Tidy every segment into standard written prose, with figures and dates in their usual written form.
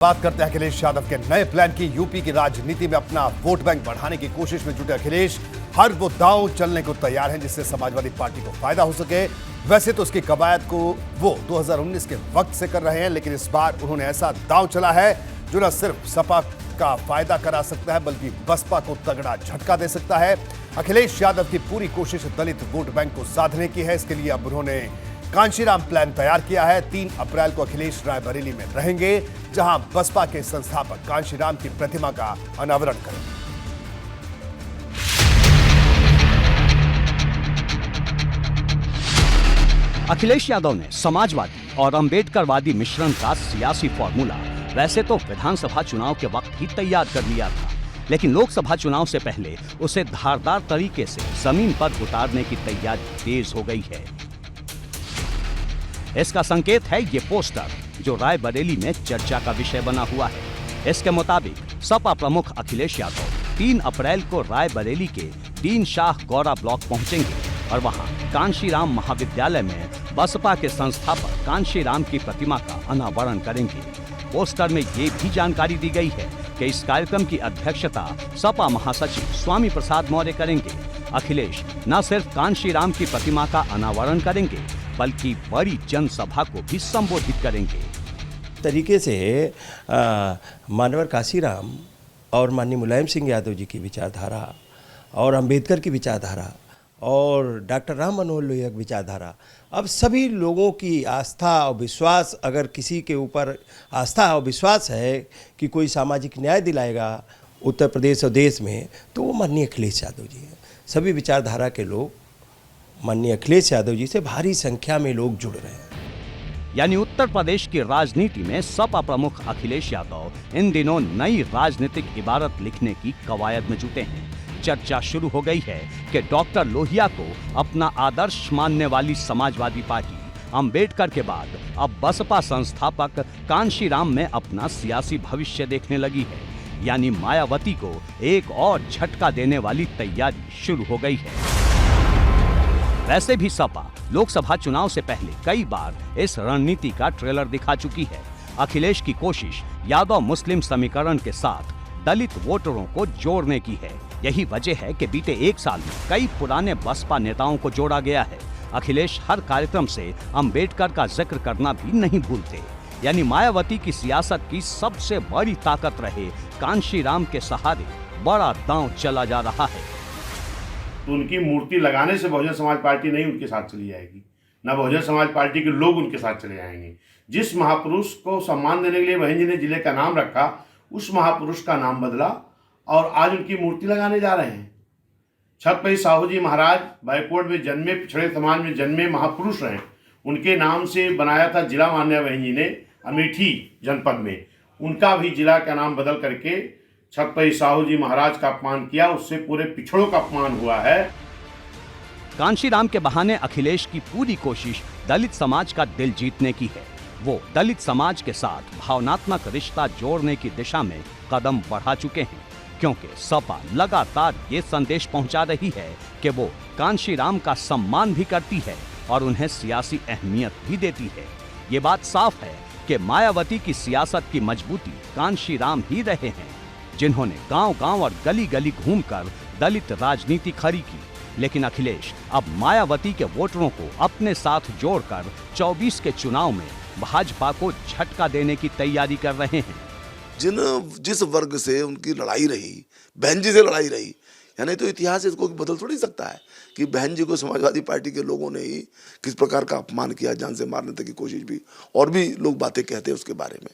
बात करते हैं अखिलेश यादव के नए प्लान की। यूपी की राजनीति में अपना वोट बैंक बढ़ाने की कोशिश में जुटे अखिलेश हर वो दांव चलने को तैयार हैं जिससे समाजवादी पार्टी को फायदा हो सके। वैसे तो उसकी कवायद को वो 2019 के वक्त से कर रहे हैं, लेकिन इस बार उन्होंने ऐसा दांव चला है जो न सिर्फ सपा का फायदा करा सकता है बल्कि बसपा को तगड़ा झटका दे सकता है। अखिलेश यादव की पूरी कोशिश दलित वोट बैंक को साधने की है। इसके लिए अब उन्होंने कांशीराम प्लान तैयार किया है। 3 अप्रैल को अखिलेश रायबरेली में रहेंगे, जहां बसपा के संस्थापक कांशीराम की प्रतिमा का अनावरण करेंगे। अखिलेश यादव ने समाजवादी और अंबेडकरवादी मिश्रण का सियासी फॉर्मूला वैसे तो विधानसभा चुनाव के वक्त ही तैयार कर लिया था, लेकिन लोकसभा चुनाव से पहले उसे धारदार तरीके से जमीन पर उतारने की तैयारी तेज हो गई है। इसका संकेत है ये पोस्टर जो रायबरेली में चर्चा का विषय बना हुआ है। इसके मुताबिक सपा प्रमुख अखिलेश यादव 3 अप्रैल को रायबरेली के दीन शाह गौरा ब्लॉक पहुंचेंगे और वहां कांशीराम महाविद्यालय में बसपा के संस्थापक कांशीराम की प्रतिमा का अनावरण करेंगे। पोस्टर में ये भी जानकारी दी गई है कि इस कार्यक्रम की अध्यक्षता सपा महासचिव स्वामी प्रसाद मौर्य करेंगे। अखिलेश न सिर्फ कांशीराम की प्रतिमा का अनावरण करेंगे बल्कि बड़ी जनसभा को भी संबोधित करेंगे। तरीके से मानवर कांशीराम और माननीय मुलायम सिंह यादव जी की विचारधारा और अंबेडकर की विचारधारा और डॉक्टर राम मनोहर लोहिया की विचारधारा, अब सभी लोगों की आस्था और विश्वास, अगर किसी के ऊपर आस्था और विश्वास है कि कोई सामाजिक न्याय दिलाएगा उत्तर प्रदेश और देश में, तो वो माननीय अखिलेश यादव जी हैं। सभी विचारधारा के लोग माननीय अखिलेश यादव जी से भारी संख्या में लोग जुड़ रहे हैं। यानी उत्तर प्रदेश की राजनीति में सपा प्रमुख अखिलेश यादव इन दिनों नई राजनीतिक इबारत लिखने की कवायद में जुटे हैं। चर्चा शुरू हो गई है कि डॉक्टर लोहिया को अपना आदर्श मानने वाली समाजवादी पार्टी अंबेडकर के बाद अब बसपा संस्थापक कांशीराम में अपना सियासी भविष्य देखने लगी है। यानी मायावती को एक और झटका देने वाली तैयारी शुरू हो गई है। वैसे भी सपा लोकसभा चुनाव से पहले कई बार इस रणनीति का ट्रेलर दिखा चुकी है। अखिलेश की कोशिश यादव मुस्लिम समीकरण के साथ दलित वोटरों को जोड़ने की है। यही वजह है कि बीते 1 साल में कई पुराने बसपा नेताओं को जोड़ा गया है। अखिलेश हर कार्यक्रम से अंबेडकर का जिक्र करना भी नहीं भूलते। यानी मायावती की सियासत की सबसे बड़ी ताकत रहे कांशीराम के सहारे बड़ा दांव चला जा रहा है। तो उनकी मूर्ति लगाने से बहुजन समाज पार्टी नहीं उनके साथ चली जाएगी, ना बहुजन समाज पार्टी के लोग उनके साथ चले जाएंगे। जिस महापुरुष को सम्मान देने के लिए बहन जी ने जिले का नाम रखा, उस महापुरुष का नाम बदला और आज उनकी मूर्ति लगाने जा रहे हैं। छत्रपति साहू जी महाराज बैकवर्ड में जन्मे, पिछड़े समाज में जन्मे महापुरुष रहे। उनके नाम से बनाया था जिला मान्या बहन जी ने अमेठी जनपद में। उनका भी जिला का नाम बदल करके छत्रपति साहू जी महाराज का अपमान किया, उससे पूरे पिछड़ों का अपमान हुआ है। कांशीराम के बहाने अखिलेश की पूरी कोशिश दलित समाज का दिल जीतने की है। वो दलित समाज के साथ भावनात्मक रिश्ता जोड़ने की दिशा में कदम बढ़ा चुके हैं, क्योंकि सपा लगातार ये संदेश पहुंचा रही है कि वो कांशीराम का सम्मान भी करती है और उन्हें सियासी अहमियत भी देती है। ये बात साफ है कि मायावती की सियासत की मजबूती कांशीराम ही रहे हैं, जिन्होंने गांव-गांव और गली-गली घूमकर दलित राजनीति खड़ी की। लेकिन अखिलेश अब मायावती के वोटरों को अपने साथ जोड़कर 24 के चुनाव में भाजपा को झटका देने की तैयारी कर रहे हैं। जिस वर्ग से उनकी लड़ाई रही, बहन जी से लड़ाई रही, यानी तो इतिहास इसको बदल थोड़ी सकता है कि बहन जी को समाजवादी पार्टी के लोगों ने ही किस प्रकार का अपमान किया, जान से मारने तक की कोशिश भी, और भी लोग बातें कहते हैं उसके बारे में।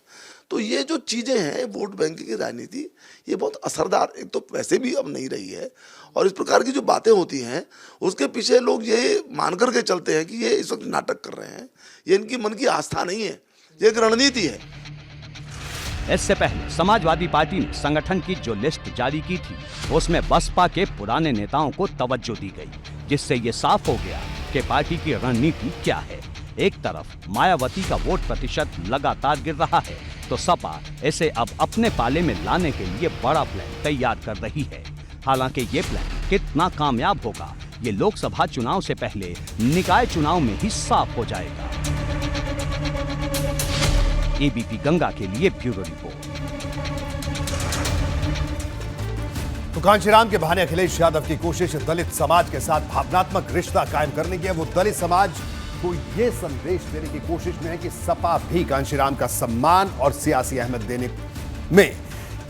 तो ये जो चीज़ें हैं, वोट बैंक की राजनीति, ये बहुत असरदार एक तो वैसे भी अब नहीं रही है, और इस प्रकार की जो बातें होती हैं उसके पीछे लोग ये मान करके चलते हैं कि ये इस वक्त नाटक कर रहे हैं। ये इनकी मन की आस्था नहीं है, ये एक रणनीति है। इससे पहले समाजवादी पार्टी ने संगठन की जो लिस्ट जारी की थी, उसमें बसपा के पुराने नेताओं को तवज्जो दी गई, जिससे ये साफ हो गया कि पार्टी की रणनीति क्या है। एक तरफ मायावती का वोट प्रतिशत लगातार गिर रहा है, तो सपा इसे अब अपने पाले में लाने के लिए बड़ा प्लान तैयार कर रही है। हालांकि ये प्लान कितना कामयाब होगा, ये लोकसभा चुनाव से पहले निकाय चुनाव में ही साफ हो जाएगा। एबीपी गंगा के लिए ब्यूरो रिपोर्ट। तो कांशीराम के बहाने अखिलेश यादव की कोशिश दलित समाज के साथ भावनात्मक रिश्ता कायम करने की है। वो दलित समाज को यह संदेश देने की कोशिश में है कि सपा भी कांशीराम का सम्मान और सियासी अहमियत देने में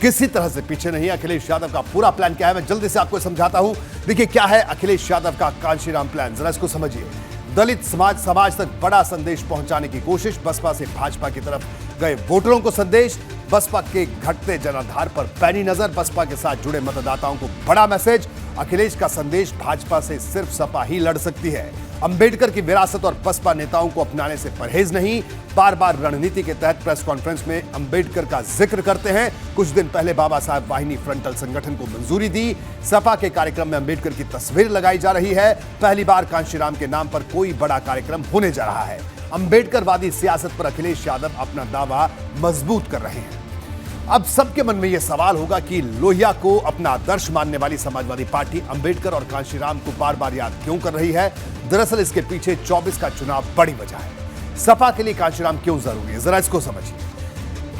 किसी तरह से पीछे नहीं। अखिलेश यादव का पूरा प्लान क्या है, मैं जल्दी से आपको समझाता हूं। देखिए क्या है अखिलेश यादव का कांशीराम प्लान, जरा इसको समझिए। दलित समाज तक बड़ा संदेश पहुंचाने की कोशिश, बसपा से भाजपा की तरफ गए वोटरों को संदेश, बसपा के घटते जनाधार पर पैनी नजर, बसपा के साथ जुड़े मतदाताओं को बड़ा मैसेज। अखिलेश का संदेश, भाजपा से सिर्फ सपा ही लड़ सकती है। अंबेडकर की विरासत और बसपा नेताओं को अपनाने से परहेज नहीं। बार बार रणनीति के तहत प्रेस कॉन्फ्रेंस में अंबेडकर का जिक्र करते हैं। कुछ दिन पहले बाबा साहब वाहिनी फ्रंटल संगठन को मंजूरी दी। सपा के कार्यक्रम में अंबेडकर की तस्वीर लगाई जा रही है। पहली बार कांशीराम के नाम पर कोई बड़ा कार्यक्रम होने जा रहा है। अंबेडकरवादी सियासत पर अखिलेश यादव अपना दावा मजबूत कर रहे हैं। अब सबके मन में यह सवाल होगा कि लोहिया को अपना आदर्श मानने वाली समाजवादी पार्टी अंबेडकर और कांशीराम को बार बार याद क्यों कर रही है। दरअसल इसके पीछे 24 का चुनाव बड़ी वजह है। सपा के लिए कांशीराम क्यों जरूरी है, जरा इसको समझिए।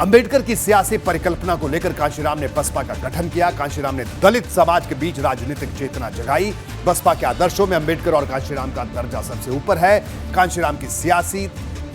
अंबेडकर की सियासी परिकल्पना को लेकर कांशीराम ने बसपा का गठन किया। कांशीराम ने दलित समाज के बीच राजनीतिक चेतना जगाई। बसपा के आदर्शों में अंबेडकर और कांशीराम का दर्जा सबसे ऊपर है। कांशीराम की सियासी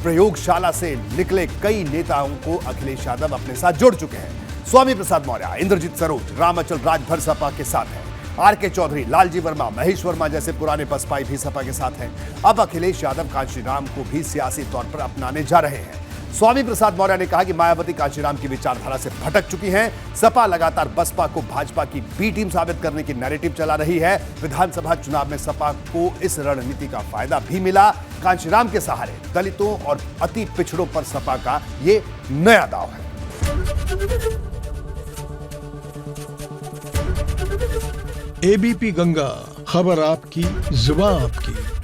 प्रयोगशाला से निकले कई नेताओं को अखिलेश यादव अपने साथ जोड़ चुके हैं। स्वामी प्रसाद मौर्य, इंद्रजीत सरोज, रामअचल राजभर सपा के साथ हैं। आर.के. चौधरी, लालजी वर्मा, महेश वर्मा जैसे पुराने बसपाई भी सपा के साथ हैं। अब अखिलेश यादव कांशीराम को भी सियासी तौर पर अपनाने जा रहे हैं। स्वामी प्रसाद मौर्य ने कहा कि मायावती कांशीराम की विचारधारा से भटक चुकी हैं। सपा लगातार बसपा को भाजपा की बी टीम साबित करने की नैरेटिव चला रही है। विधानसभा चुनाव में सपा को इस रणनीति का फायदा भी मिला। कांशीराम के सहारे दलितों और अति पिछड़ों पर सपा का ये नया दांव है। एबीपी गंगा, खबर आपकी, जुबान आपकी।